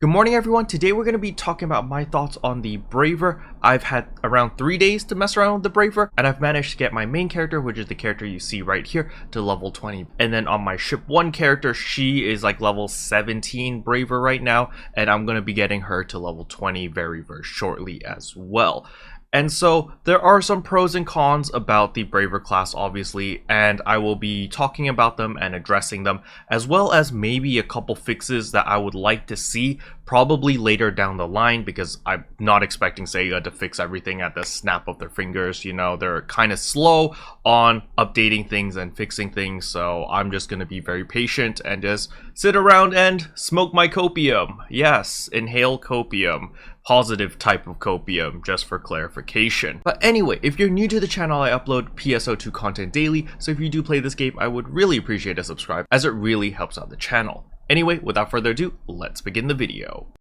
Good morning everyone. Today we're going to be talking about my thoughts on the Braver. I've had around 3 days to mess around with the Braver, and I've managed to get my main character, which is the character you see right here, to level 20. And then on my ship 1 character, she is like level 17 Braver right now, and I'm going to be getting her to level 20 very shortly as well. And so there are some pros and cons about the Braver class, obviously, and I will be talking about them and addressing them, as well as maybe a couple fixes that I would like to see probably later down the line, because I'm not expecting Sega to fix everything at the snap of their fingers. You know, they're kind of slow on updating things and fixing things, so I'm just going to be very patient and just sit around and smoke my copium. Yes, inhale copium. Positive type of copium, just for clarification. But anyway, if you're new to the channel, I upload PSO2 content daily, so if you do play this game, I would really appreciate a subscribe, as it really helps out the channel. Anyway, without further ado, let's begin the video.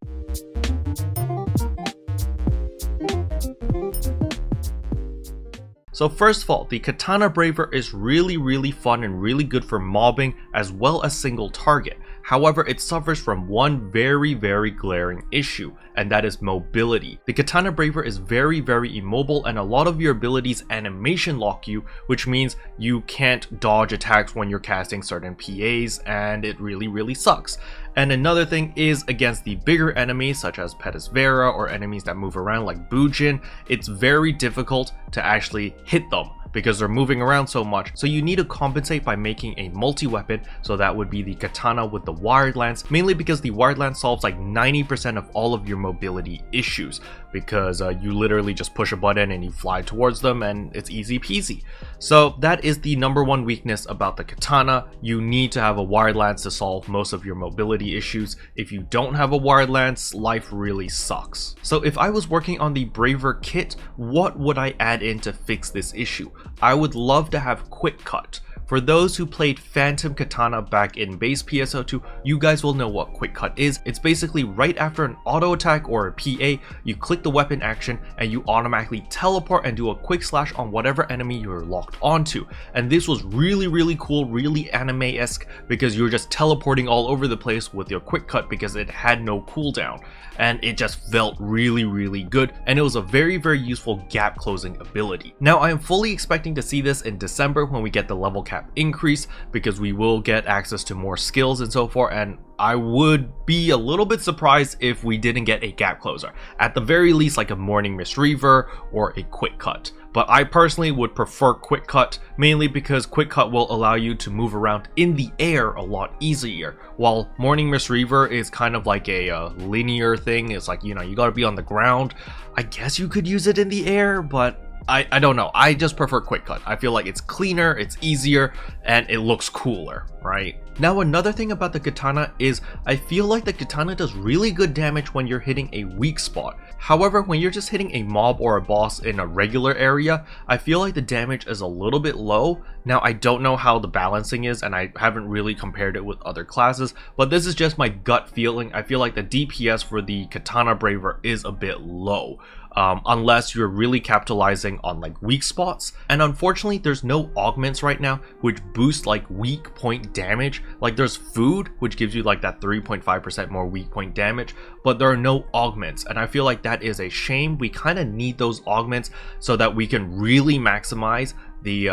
So first of all, the Katana Braver is really fun and really good for mobbing as well as single target. However, it suffers from one very glaring issue, and that is mobility. The Katana Braver is very immobile, and a lot of your abilities animation lock you, which means you can't dodge attacks when you're casting certain PAs, and it really sucks. And another thing is, against the bigger enemies such as Phantasy or enemies that move around like Bujin, it's very difficult to actually hit them because they're moving around so much. So you need to compensate by making a multi-weapon, so that would be the Katana with the wired lance, mainly because the wired lance solves like 90% of all of your mobility issues, because you literally just push a button and you fly towards them and it's easy peasy. So that is the #1 weakness about the Katana. You need to have a wired lance to solve most of your mobility issues. If you don't have a wired lance, life really sucks. So if I was working on the Braver kit, what would I add in to fix this issue? I would love to have quick cut. For those who played Phantom Katana back in base PSO2, you guys will know what quick cut is. It's basically right after an auto attack or a PA, you click the weapon action and you automatically teleport and do a quick slash on whatever enemy you're locked onto. And this was really cool, really anime-esque, because you're just teleporting all over the place with your quick cut because it had no cooldown. And it just felt really good, and it was a very useful gap closing ability. Now I am fully expecting to see this in December when we get the level cap increase, because we will get access to more skills and so forth, and I would be a little bit surprised if we didn't get a gap closer. At the very least, like a Morning Mist Reaver or a quick cut. But I personally would prefer quick cut, mainly because quick cut will allow you to move around in the air a lot easier, while Morning Mist Reaver is kind of like a linear thing. It's like, you know, you gotta be on the ground. I guess you could use it in the air, but I don't know. I just prefer quick cut. I feel like it's cleaner, it's easier, and it looks cooler, right? Now another thing about the Katana is I feel like the Katana does really good damage when you're hitting a weak spot. However, when you're just hitting a mob or a boss in a regular area, I feel like the damage is a little bit low. Now I don't know how the balancing is, and I haven't really compared it with other classes, but this is just my gut feeling. I feel like the DPS for the Katana Braver is a bit low. Unless you're really capitalizing on like weak spots. And unfortunately, there's no augments right now which boost like weak point damage. Like there's food, which gives you like that 3.5% more weak point damage, but there are no augments, and I feel like that is a shame. We kind of need those augments so that we can really maximize the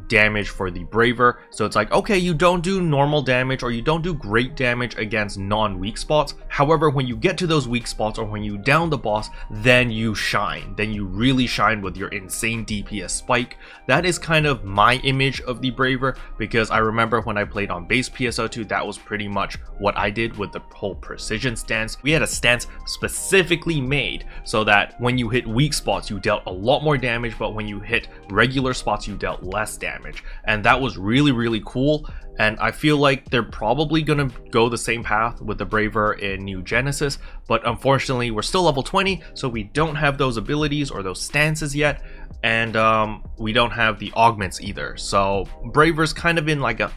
damage for the Braver. So it's like, okay, you don't do normal damage or you don't do great damage against non-weak spots. However, when you get to those weak spots or when you down the boss, then you shine. Then you really shine with your insane DPS spike. That is kind of my image of the Braver, because I remember when I played on base PSO2, that was pretty much what I did with the whole precision stance. We had a stance specifically made so that when you hit weak spots, you dealt a lot more damage, but when you hit regular spots, you dealt less damage, and that was really cool. And I feel like they're probably gonna go the same path with the Braver in New Genesis, but unfortunately we're still level 20, so we don't have those abilities or those stances yet, and we don't have the augments either. So Braver's kind of in like a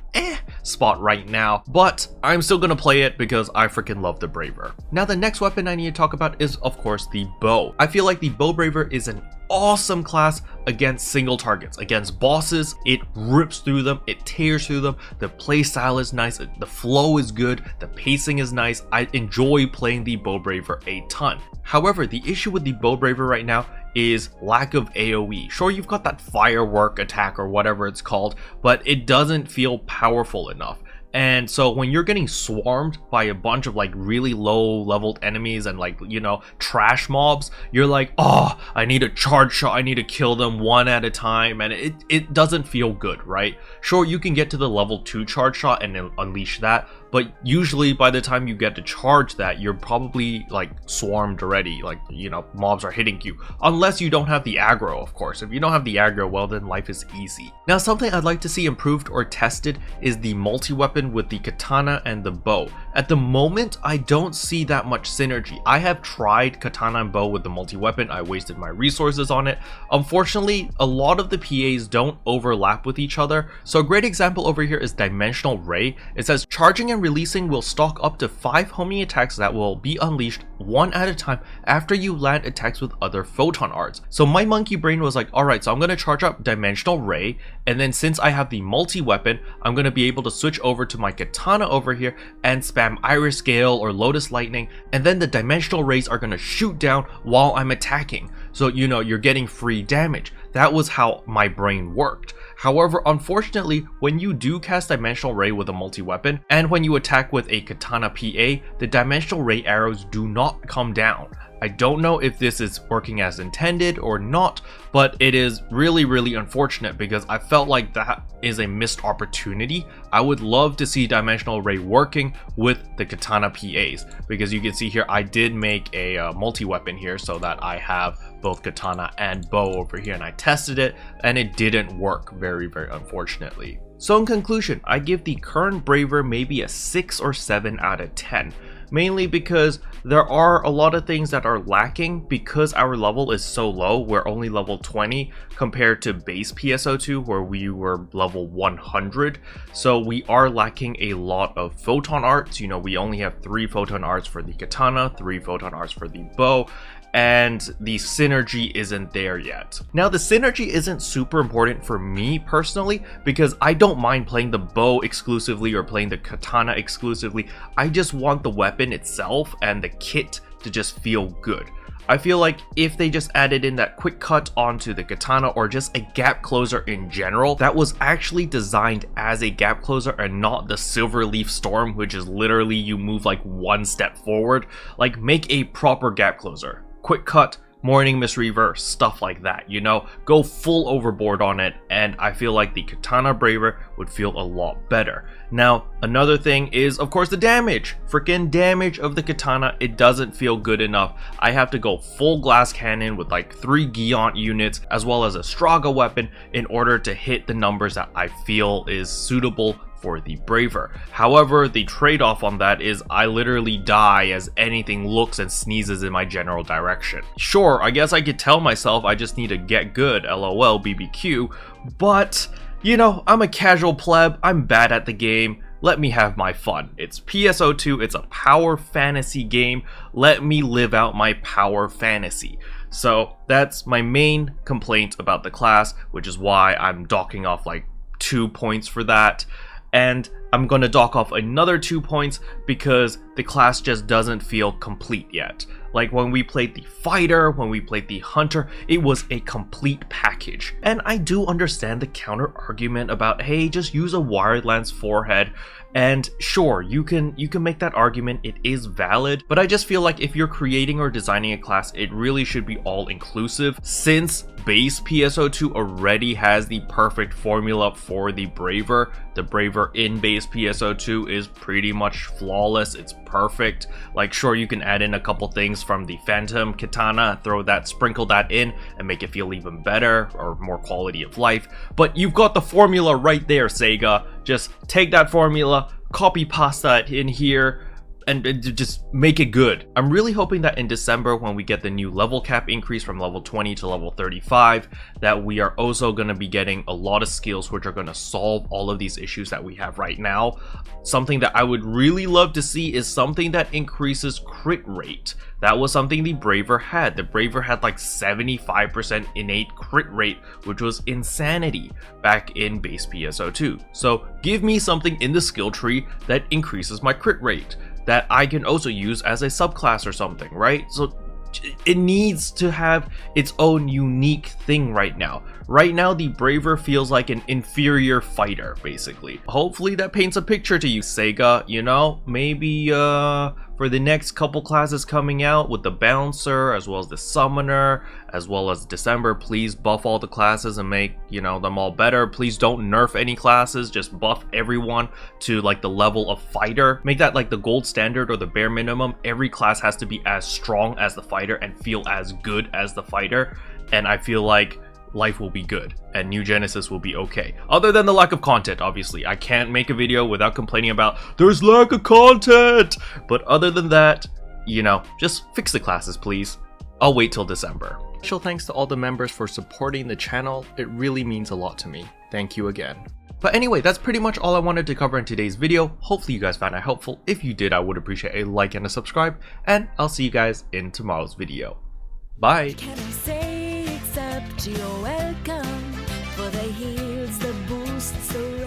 spot right now, but I'm still gonna play it because I freaking love the Braver. Now the next weapon I need to talk about is of course the bow. I feel like the bow Braver is an awesome class against single targets. Against bosses, it rips through them, it tears through them, the playstyle is nice, the flow is good, the pacing is nice. I enjoy playing the Bow Braver a ton. However, the issue with the Bow Braver right now is lack of AoE. Sure, you've got that firework attack or whatever it's called, but it doesn't feel powerful enough. And so when you're getting swarmed by a bunch of like really low leveled enemies and like, you know, trash mobs, you're like, oh, I need a charge shot, I need to kill them one at a time, and it doesn't feel good, right? Sure, you can get to the level 2 charge shot and then unleash that, but usually by the time you get to charge that, you're probably like swarmed already, like, you know, mobs are hitting you. Unless you don't have the aggro, of course. If you don't have the aggro, well then life is easy. Now something I'd like to see improved or tested is the multi-weapon with the katana and the bow. At the moment, I don't see that much synergy. I have tried katana and bow with the multi-weapon, I wasted my resources on it. Unfortunately, a lot of the PAs don't overlap with each other. So a great example over here is Dimensional Ray. It says charging and releasing will stock up to 5 homing attacks that will be unleashed one at a time after you land attacks with other photon arts. So my monkey brain was like, alright, so I'm going to charge up Dimensional Ray, and then since I have the multi-weapon, I'm going to be able to switch over to my katana over here and spam Iris Gale or Lotus Lightning, and then the Dimensional Rays are going to shoot down while I'm attacking. So, you know, you're getting free damage. That was how my brain worked. However, unfortunately, when you do cast Dimensional Ray with a multi-weapon, and when you attack with a Katana PA, the Dimensional Ray arrows do not come down. I don't know if this is working as intended or not, but it is really unfortunate because I felt like that is a missed opportunity. I would love to see Dimensional Ray working with the Katana PAs, because you can see here I did make a multi-weapon here so that I have both katana and bow over here, and I tested it and it didn't work, very unfortunately. So in conclusion, I give the current Braver maybe a 6 or 7 out of 10. Mainly because there are a lot of things that are lacking because our level is so low. We're only level 20 compared to base PSO2 where we were level 100. So we are lacking a lot of photon arts. You know, we only have 3 photon arts for the katana, 3 photon arts for the bow, and the synergy isn't there yet. Now the synergy isn't super important for me personally because I don't mind playing the bow exclusively or playing the katana exclusively. I just want the weapon itself and the kit to just feel good. I feel like if they just added in that quick cut onto the katana or just a gap closer in general that was actually designed as a gap closer and not the Silverleaf Storm, which is literally you move like 1 step forward, like make a proper gap closer. Quick cut, Morning Mist Reverse, stuff like that, you know, go full overboard on it, and I feel like the Katana Braver would feel a lot better. Now, another thing is, of course, the damage. Freaking damage of the katana, it doesn't feel good enough. I have to go full glass cannon with like 3 Giant units, as well as a Straga weapon in order to hit the numbers that I feel is suitable for the Braver. However, the trade-off on that is I literally die as anything looks and sneezes in my general direction. Sure, I guess I could tell myself I just need to get good, lol BBQ, but you know, I'm a casual pleb, I'm bad at the game, let me have my fun. It's PSO2, it's a power fantasy game, let me live out my power fantasy. So that's my main complaint about the class, which is why I'm docking off like 2 points for that. And I'm going to dock off another 2 points because the class just doesn't feel complete yet. Like when we played the fighter, when we played the hunter, it was a complete package. And I do understand the counter argument about, hey, just use a wired lance forehead. And sure, you can make that argument, it is valid, but I just feel like if you're creating or designing a class, it really should be all inclusive, since base PSO2 already has the perfect formula for the Braver. The Braver in base PSO2 is pretty much flawless, it's perfect. Like sure, you can add in a couple things from the Phantom Katana, sprinkle that in and make it feel even better or more quality of life, but you've got the formula right there, Sega. Just take that formula, copy pasta it in here, and just make it good. I'm really hoping that in December, when we get the new level cap increase from level 20 to level 35, that we are also going to be getting a lot of skills which are going to solve all of these issues that we have right now. Something that I would really love to see is something that increases crit rate. That was something the Braver had. The Braver had like 75% innate crit rate, which was insanity back in base PSO2. So give me something in the skill tree that increases my crit rate that I can also use as a subclass or something, right? So it needs to have its own unique thing right now. Right now, the Braver feels like an inferior fighter, basically. Hopefully that paints a picture to you, Sega, you know? Maybe, for the next couple classes coming out with the Bouncer, as well as the Summoner, as well as December, please buff all the classes and make, you know, them all better. Please don't nerf any classes, just buff everyone to, like, the level of fighter. Make that, like, the gold standard or the bare minimum. Every class has to be as strong as the fighter and feel as good as the fighter, and I feel like life will be good and New Genesis will be okay. Other than the lack of content, obviously. I can't make a video without complaining about there's lack of content. But other than that, you know, just fix the classes, please. I'll wait till December. Special thanks to all the members for supporting the channel. It really means a lot to me. Thank you again. But anyway, that's pretty much all I wanted to cover in today's video. Hopefully you guys found it helpful. If you did, I would appreciate a like and a subscribe. And I'll see you guys in tomorrow's video. Bye! You're welcome for the heals, the boosts, the